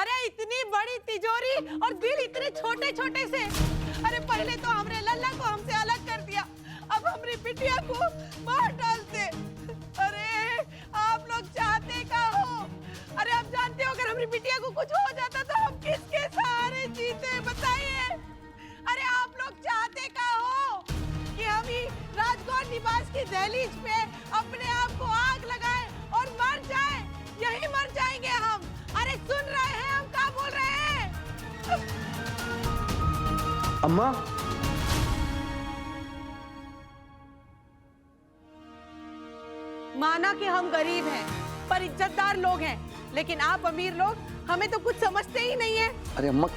अरे इतनी बड़ी तिजोरी और दिल इतने छोटे छोटे से। अरे पहले तो हमरे लल्ला को हमसे अलग कर दिया, अब हमारी बिटिया को मार डालते। अरे आप लोग चाहते क्या हो? अरे आप जानते हो अगर हमारी बिटिया को कुछ हो जाता तो हम किसके सहारे जीते, बताइए। अरे आप लोग चाहते क्या हो कि हम ही राजगौर निवास की दहलीज पे अपने आप को आग लगाएं और मर जाएं? यही मर जाएंगे हम। अरे सुन रहे हैं हम क्या बोल रहे हैं? अम्मा, माना कि हम गरीब हैं पर इज्जतदार लोग हैं, लेकिन आप अमीर लोग हमें तो कुछ समझते ही नहीं है। अरे अम्मा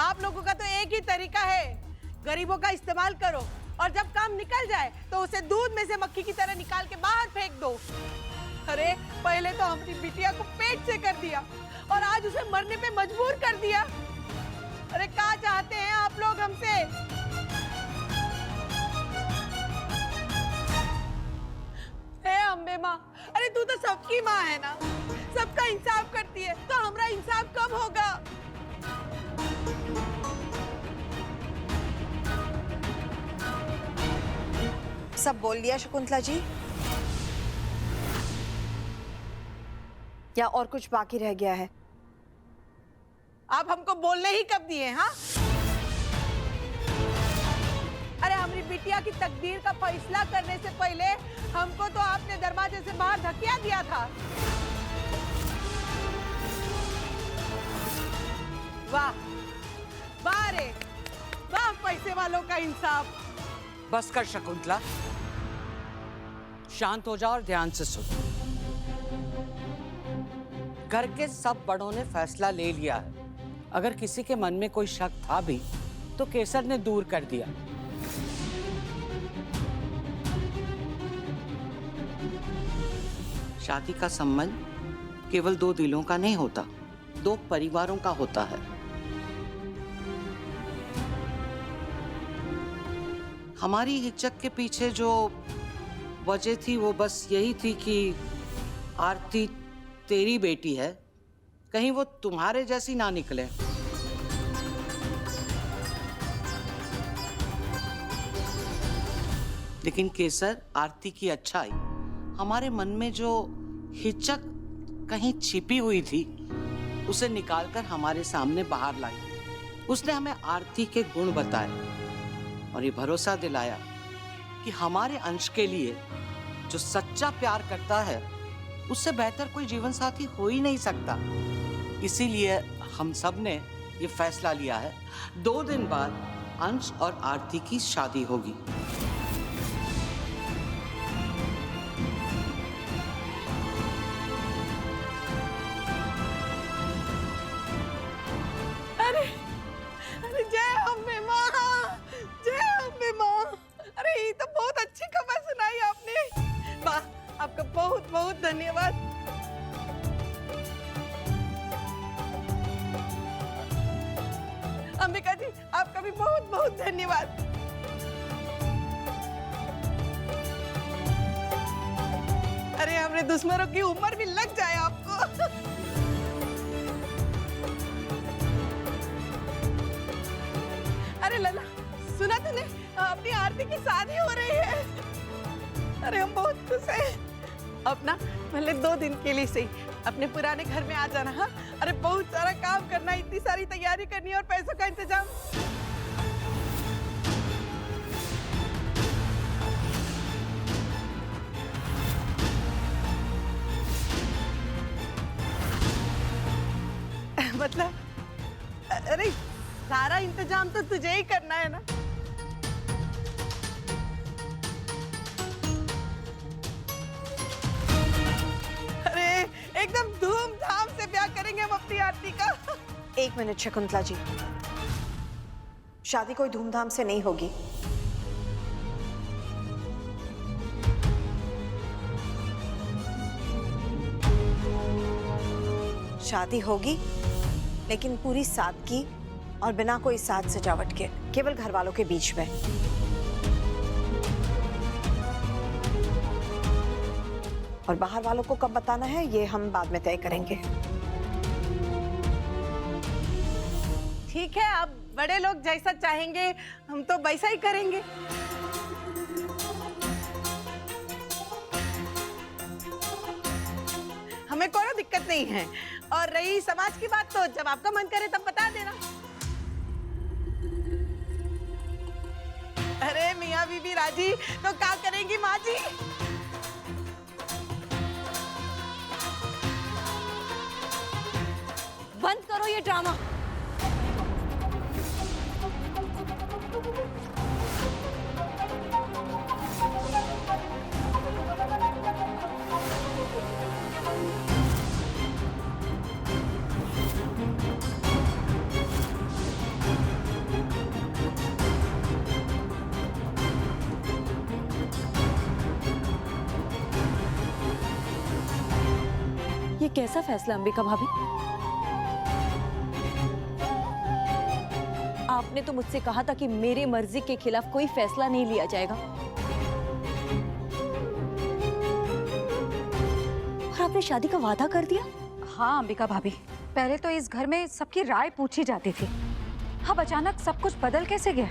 आप लोगों का तो एक ही तरीका है, गरीबों का इस्तेमाल करो और जब काम निकल जाए तो उसे दूध में से मक्खी की तरह निकाल के बाहर फेंक दो। अरे पहले तो हमारी बिटिया को पेट से कर दिया और आज उसे मरने पे मजबूर कर दिया। अरे क्या चाहते हैं आप लोग हमसे? हे अम्बे माँ, अरे तू तो सबकी माँ है ना, सबका इंसाफ करती है, तो हमारा इंसाफ कब होगा? सब बोल दिया शकुंतला जी, या और कुछ बाकी रह गया है? आप हमको बोलने ही कब दिए? हाँ, अरे हमारी बिटिया की तकदीर का फैसला करने से पहले हमको तो आपने दरवाजे से बाहर धकेला दिया था। वाह वाह रे वाह, पैसे वालों का इंसाफ। बस कर शकुंतला, शांत हो जा और ध्यान से सुन। घर के सब बड़ों ने फैसला ले लिया है। अगर किसी के मन में कोई शक था भी तो केसर ने दूर कर दिया। शादी का संबंध केवल दो दिलों का नहीं होता, दो परिवारों का होता है। हमारी हिचक के पीछे जो वजह थी वो बस यही थी कि आरती तेरी बेटी है, कहीं वो तुम्हारे जैसी ना निकले। लेकिन केसर, आरती की अच्छाई हमारे मन में जो हिचक कहीं छिपी हुई थी उसे निकालकर हमारे सामने बाहर लाई। उसने हमें आरती के गुण बताए और ये भरोसा दिलाया कि हमारे अंश के लिए जो सच्चा प्यार करता है उससे बेहतर कोई जीवन साथी हो ही नहीं सकता। इसीलिए हम सब ने ये फैसला लिया है, 2 दिन बाद अंश और आरती की शादी होगी। अरे अरे जय अम्बे माँ, जय अम्बे माँ। अरे ये तो बहुत अच्छी खबर सुनाई आपने। वाह, आपका बहुत बहुत धन्यवाद। अंबिका जी, आपका भी बहुत बहुत धन्यवाद। अरे हमारे दुश्मनों की उम्र भी लग जाए आपको। अरे लला, सुना तूने? अपनी आरती की शादी हो रही है। अरे हम बहुत खुश हैं। अपना पहले 2 दिन के लिए सही अपने पुराने घर में आ जाना। हाँ, अरे बहुत सारा काम करना, इतनी सारी तैयारी करनी और पैसों का इंतजाम। मतलब अरे सारा इंतजाम तो तुझे ही करना है ना। अरे एकदम धूमधाम से ब्याह करेंगे हम अपनी आरती का। 1 मिनट शकुंतला जी, शादी कोई धूमधाम से नहीं होगी। शादी होगी लेकिन पूरी सादगी और बिना कोई साज सजावट के, केवल घर वालों के बीच में। और बाहर वालों को कब बताना है ये हम बाद में तय करेंगे। ठीक है, अब बड़े लोग जैसा चाहेंगे हम तो वैसा ही करेंगे। हमें कोई दिक्कत नहीं है। और रही समाज की बात तो जब आपका मन करे तब बता देना। अरे मियाँ बीबी राजी तो क्या करेंगी माँ जी? बंद करो ये ड्रामा। ये कैसा फैसला अंबिका भाभी? आपने तो मुझसे कहा था कि मेरे मर्जी के खिलाफ कोई फैसला नहीं लिया जाएगा, और आपने शादी का वादा कर दिया। हाँ अंबिका भाभी, पहले तो इस घर में सबकी राय पूछी जाती थी, अब अचानक सब कुछ बदल कैसे गया?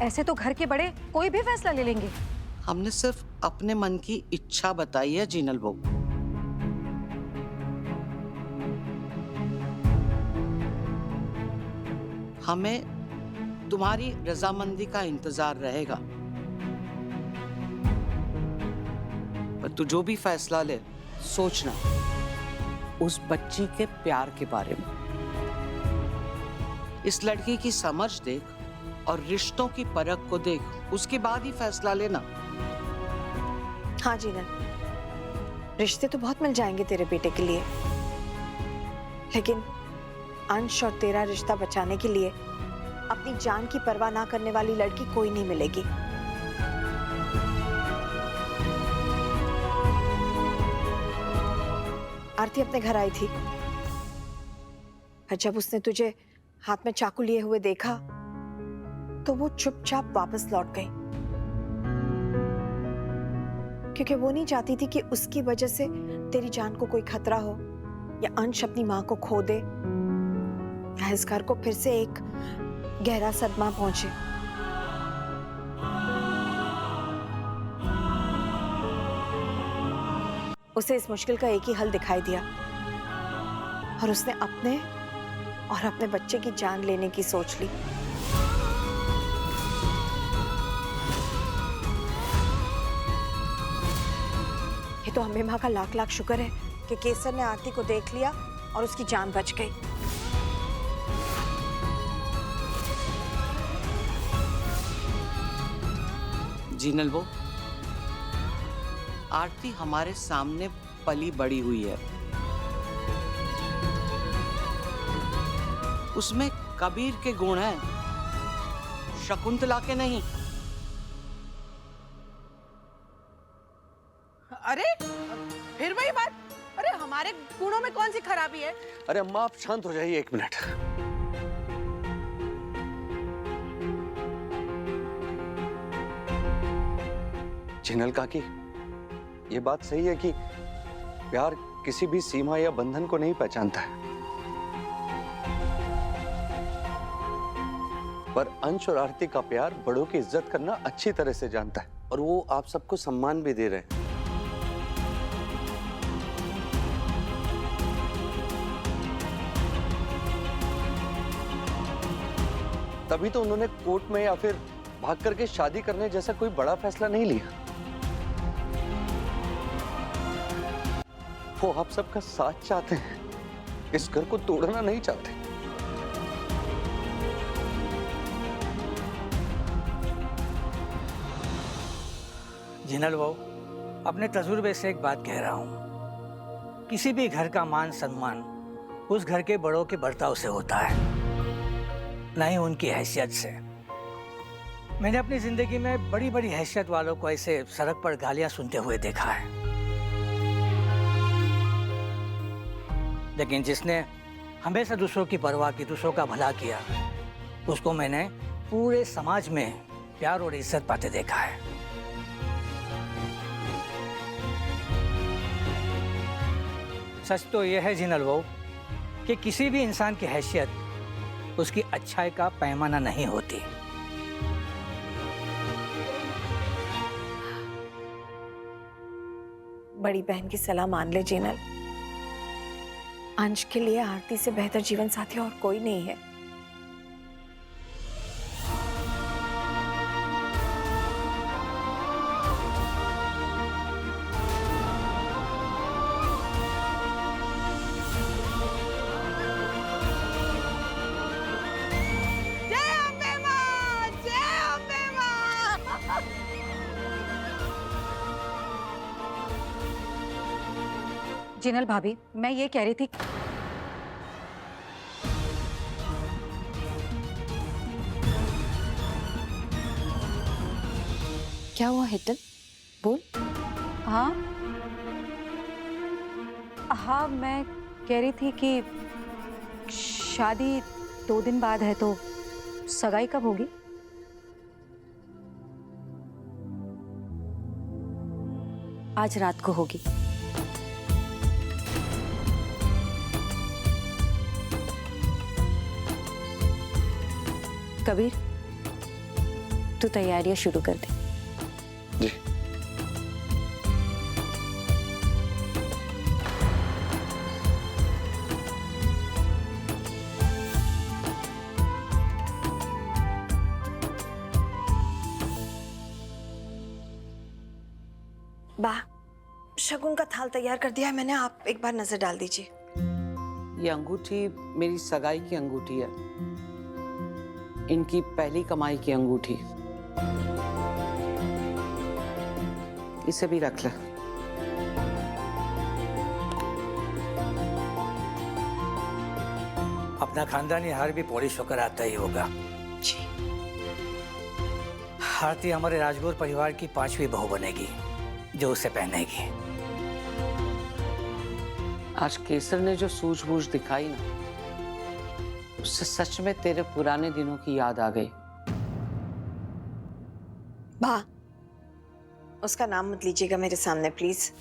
ऐसे तो घर के बड़े कोई भी फैसला ले लेंगे। हमने सिर्फ अपने मन की इच्छा बताई है जीनल बहू। हमें तुम्हारी रजामंदी का इंतजार रहेगा, पर तू जो भी फैसला ले सोचना उस बच्ची के प्यार के बारे में। इस लड़की की समझ देख और रिश्तों की परख को देख, उसके बाद ही फैसला लेना। हाँ जीनल, रिश्ते तो बहुत मिल जाएंगे तेरे बेटे के लिए, लेकिन अंश और तेरा रिश्ता बचाने के लिए अपनी जान की परवाह ना करने वाली लड़की कोई नहीं मिलेगी। आरती अपने घर आई थी और जब उसने तुझे हाथ में चाकू लिए हुए देखा तो वो चुपचाप वापस लौट गई, क्योंकि वो नहीं चाहती थी कि उसकी वजह से तेरी जान को कोई खतरा हो या अंश अपनी मां को खो दे या इस घर को फिर से एक गहरा सदमा पहुंचे। उसे इस मुश्किल का एक ही हल दिखाई दिया और उसने अपने और अपने बच्चे की जान लेने की सोच ली। ये तो अम्बे माँ का लाख लाख शुक्र है कि केसर ने आरती को देख लिया और उसकी जान बच गई। जीनल बहू, आरती हमारे सामने पली बड़ी हुई है। उसमें कबीर के गुण हैं, शकुंतला के नहीं। अरे फिर वही बात। अरे हमारे गुणों में कौन सी खराबी है? अरे अम्मा आप शांत हो जाइए 1 मिनट। जिनल काकी, ये बात सही है कि प्यार किसी भी सीमा या बंधन को नहीं पहचानता है, पर अंश और आरती का प्यार बड़ों की इज्जत करना अच्छी तरह से जानता है और वो आप सबको सम्मान भी दे रहे हैं। तभी तो उन्होंने कोर्ट में या फिर भाग करके शादी करने जैसा कोई बड़ा फैसला नहीं लिया। वो आप सबका साथ चाहते हैं, इस घर को तोड़ना नहीं चाहते। जिनल बहू, अपने तजुर्बे से एक बात कह रहा हूं, किसी भी घर का मान सम्मान उस घर के बड़ों के बर्ताव से होता है, न ही उनकी हैसियत से। मैंने अपनी जिंदगी में बड़ी बड़ी हैसियत वालों को ऐसे सड़क पर गालियां सुनते हुए देखा है, लेकिन जिसने हमेशा दूसरों की परवाह की, दूसरों का भला किया, उसको मैंने पूरे समाज में प्यार और इज्जत पाते देखा है। सच तो यह है जिनल बहू कि किसी भी इंसान की हैसियत उसकी अच्छाई का पैमाना नहीं होती। बड़ी बहन की सलाह मान ले जीनल। अंश के लिए आरती से बेहतर जीवन साथी और कोई नहीं है। जय अम्बे मां, जय अम्बे मां। जिनल भाभी, मैं ये कह रही थी, क्या हुआ हितल? बोल। हाँ हाँ, मैं कह रही थी कि शादी 2 दिन बाद है तो सगाई कब होगी? आज रात को होगी। कबीर, तू तैयारियां शुरू कर दे। जी। बा, शगुन का थाल तैयार कर दिया है मैंने, आप एक बार नजर डाल दीजिए। ये अंगूठी मेरी सगाई की अंगूठी है, इनकी पहली कमाई की अंगूठी। इसे भी रख ले। अपना खानदानी हार भी पॉलिश होकर आता ही होगा। जी। आरती हमारे राजगुरु परिवार की 5वीं बहू बनेगी जो उसे पहनेगी। आज केसर ने जो सूझबूझ दिखाई ना, उससे सच में तेरे पुराने दिनों की याद आ गई। बा, उसका नाम मत लीजिएगा मेरे सामने प्लीज।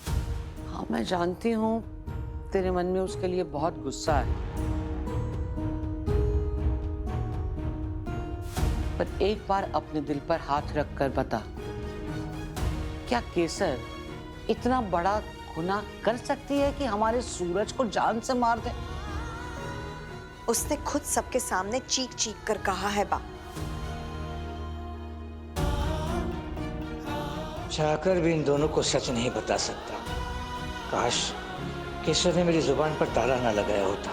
हाँ, मैं जानती हूँ तेरे मन में उसके लिए बहुत गुस्सा है, पर एक बार अपने दिल पर हाथ रखकर बता, क्या केसर इतना बड़ा गुनाह कर सकती है कि हमारे सूरज को जान से मार दे? उसने खुद सबके सामने चीख चीख कर कहा है बा। चाहकर भी इन दोनों को सच नहीं बता सकता। काश केसर ने मेरी जुबान पर ताला ना लगाया होता।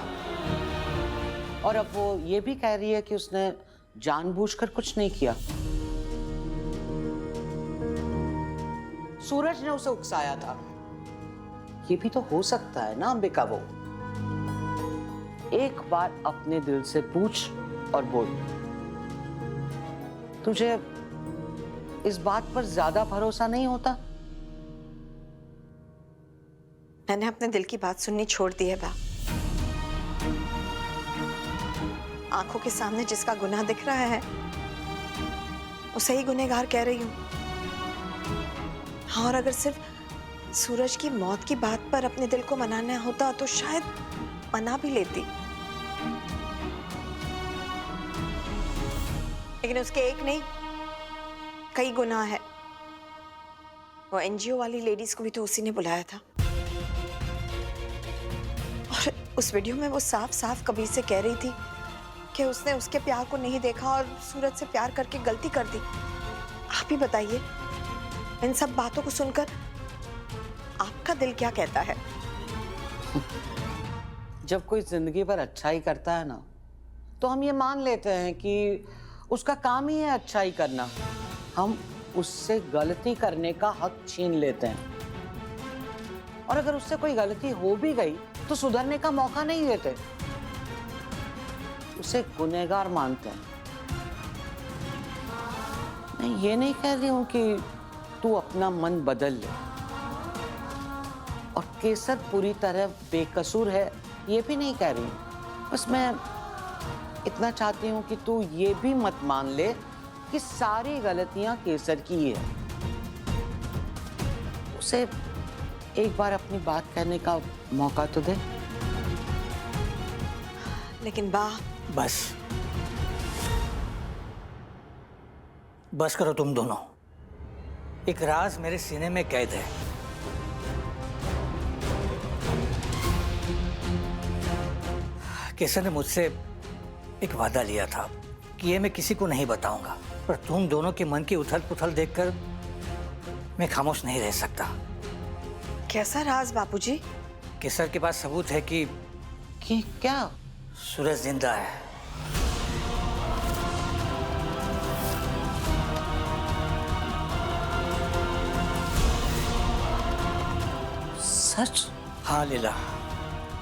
और अब वो ये भी कह रही है कि उसने जानबूझकर कुछ नहीं किया, सूरज ने उसे उकसाया था। ये भी तो हो सकता है ना अंबिका? वो एक बार अपने दिल से पूछ और बोल, तुझे इस बात पर ज्यादा भरोसा नहीं होता? मैंने अपने दिल की बात सुननी छोड़ दी है बा। आंखों के सामने जिसका गुनाह दिख रहा है उसे ही गुनहगार कह रही हूं। हाँ, और अगर सिर्फ सूरज की मौत की बात पर अपने दिल को मनाना होता तो शायद मना भी लेती, लेकिन उसके एक नहीं कई गुनाह है। वो एनजीओ वाली लेडीज को भी तो उसी ने बुलाया था, और उस वीडियो में वो साफ साफ कबीर से कह रही थी कि उसने उसके प्यार को नहीं देखा और सूरज से प्यार करके गलती कर दी। आप ही बताइए, इन सब बातों को सुनकर आपका दिल क्या कहता है? जब कोई जिंदगी भर अच्छाई करता है ना, तो हम ये मान लेते हैं कि उसका काम ही है अच्छाई करना। हम उससे गलती करने का हक छीन लेते हैं, और अगर उससे कोई गलती हो भी गई तो सुधरने का मौका नहीं देते, उसे गुनहगार मानते हैं। मैं ये नहीं कह रही हूं कि तू अपना मन बदल ले, और केसर पूरी तरह बेकसूर है ये भी नहीं कह रही। बस मैं इतना चाहती हूँ कि तू ये भी मत मान ले कि सारी गलतियां केसर की ही है। उसे एक बार अपनी बात कहने का मौका तो दे। लेकिन बा, बस करो तुम दोनों। एक राज मेरे सीने में कैद है। केसर ने मुझसे एक वादा लिया था कि ये मैं किसी को नहीं बताऊंगा, पर तुम दोनों के मन की उथल पुथल देखकर मैं खामोश नहीं रह सकता। कैसा राज बापूजी? केसर के पास सबूत है कि क्या? सूरज जिंदा है। सच? हाँ लीला,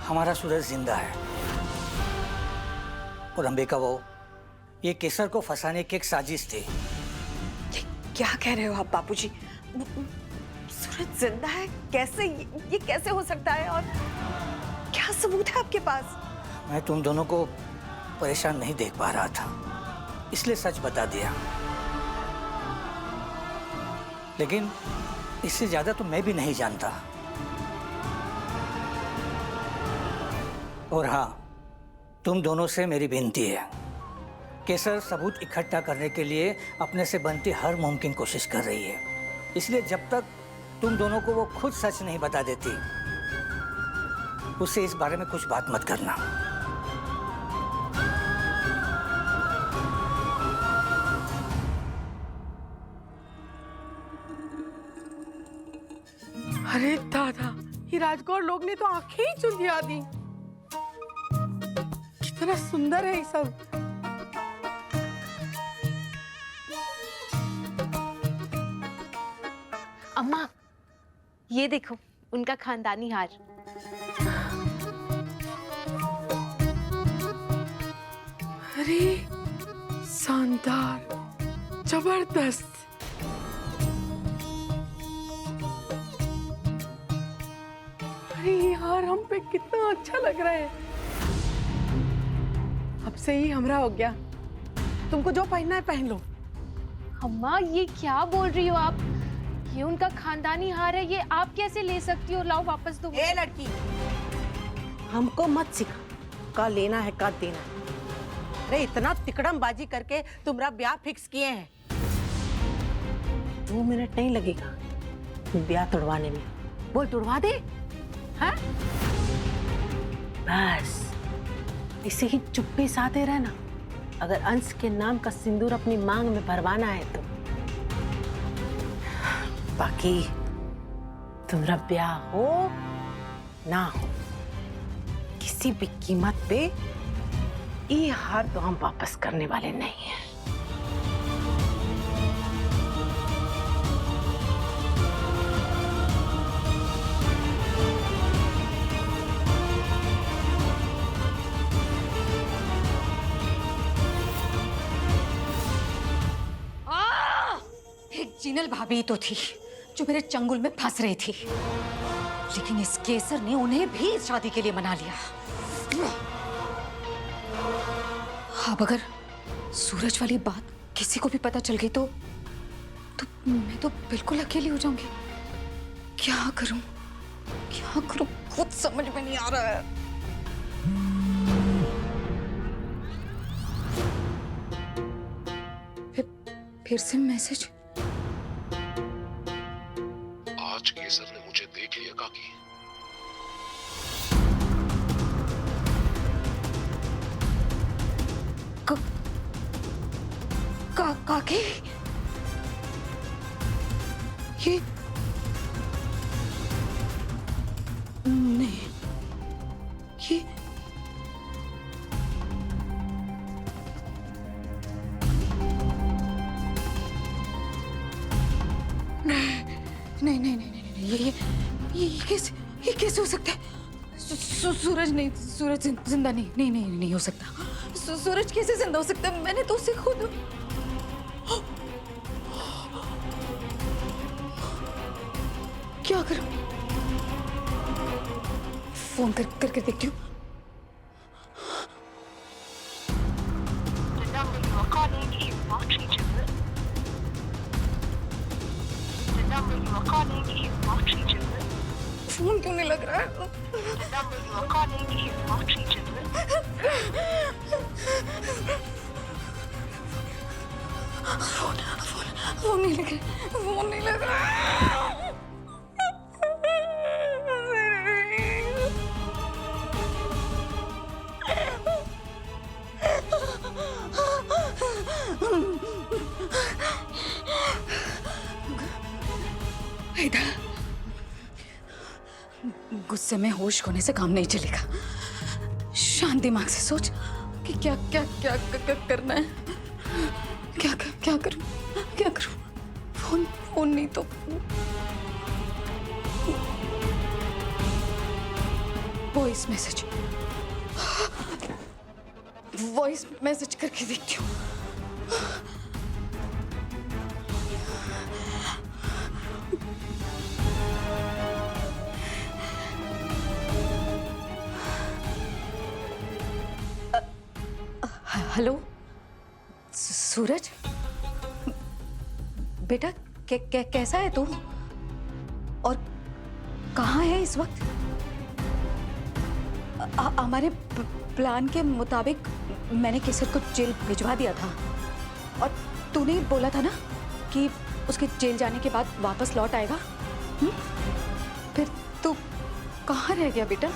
हमारा सूरज जिंदा है। और अंबिका वो, ये केसर को फंसाने की एक साजिश थी। क्या कह रहे हो आप बापूजी? सूरज जिंदा है? कैसे? ये कैसे हो सकता है? और क्या सबूत है आपके पास? मैं तुम दोनों को परेशान नहीं देख पा रहा था, इसलिए सच बता दिया। लेकिन इससे ज्यादा तो मैं भी नहीं जानता। और हाँ, तुम दोनों से मेरी विनती है। केसर सबूत इकट्ठा करने के लिए अपने से बनती हर मुमकिन कोशिश कर रही है, इसलिए जब तक तुम दोनों को वो खुद सच नहीं बता देती, उससे इस बारे में कुछ बात मत करना। अरे दादा, ये राजगौर लोग ने तो आंखें ही चुंधिया दी। कितना सुंदर है ये सब। अम्मा, ये देखो उनका खानदानी हार। अरे शानदार, जबरदस्त। अरे ये हार हम पे कितना अच्छा लग रहा है। अब से ही हमरा हो गया। तुमको जो पहनना है पहन लो। अम्मा, ये क्या बोल रही हो आप? ये उनका खानदानी हार है, ये आप कैसे ले सकती हो? लाओ वापस दो। ए लड़की, हमको मत सिखा का लेना है का देना है। अरे इतना तिकड़मबाजी करके तुम्हारा ब्याह फिक्स किए हैं। 2 मिनट नहीं लगेगा ब्याह तोड़वाने में। बोल तोड़वा दे। हाँ? बस इसे ही चुप्पी साधे रहना। अगर अंश के नाम का सिंदूर अपनी मांग में भरवाना है तो। बाकी तुम्हारा ब्याह हो ना हो, किसी भी कीमत पे ये हार तो हम वापस करने वाले नहीं हैं। एक जीनल भाभी तो थी जो मेरे चंगुल में फंस रही थी, लेकिन इस केसर ने उन्हें भी इस शादी के लिए मना लिया। अब अगर सूरज वाली बात किसी को भी पता चल गई तो मैं तो बिल्कुल अकेली हो जाऊंगी। क्या करूं खुद समझ में नहीं आ रहा है। फिर से मैसेज। आज केसर ने मुझे देख लिया काकी। काकी, ये नहीं, ये नहीं, ये कैसे हो सकता है? सूरज नहीं, सूरज जिंदा नहीं हो सकता। सूरज कैसे जिंदा हो सकता है? मैंने तो उसे खुद। क्या करूं? फोन करके देखती हूँ। The number you are calling is not reachable. Phone क्यों नहीं लग रहा है? फोन नहीं लग रहा, फोन नहीं लग रहा। इधर गुस्से में होश खोने से काम नहीं चलेगा। शांत दिमाग से सोच कि क्या क्या क्या करना है। क्या करूं? फोन नहीं तो वॉइस मैसेज करके देखती हूँ। हेलो सूरज, बेटा कैसा है तू और कहाँ है इस वक्त? हमारे प्लान के मुताबिक मैंने केसर को जेल भिजवा दिया था और तूने बोला था ना कि उसके जेल जाने के बाद वापस लौट आएगा। फिर तू कहाँ रह गया बेटा?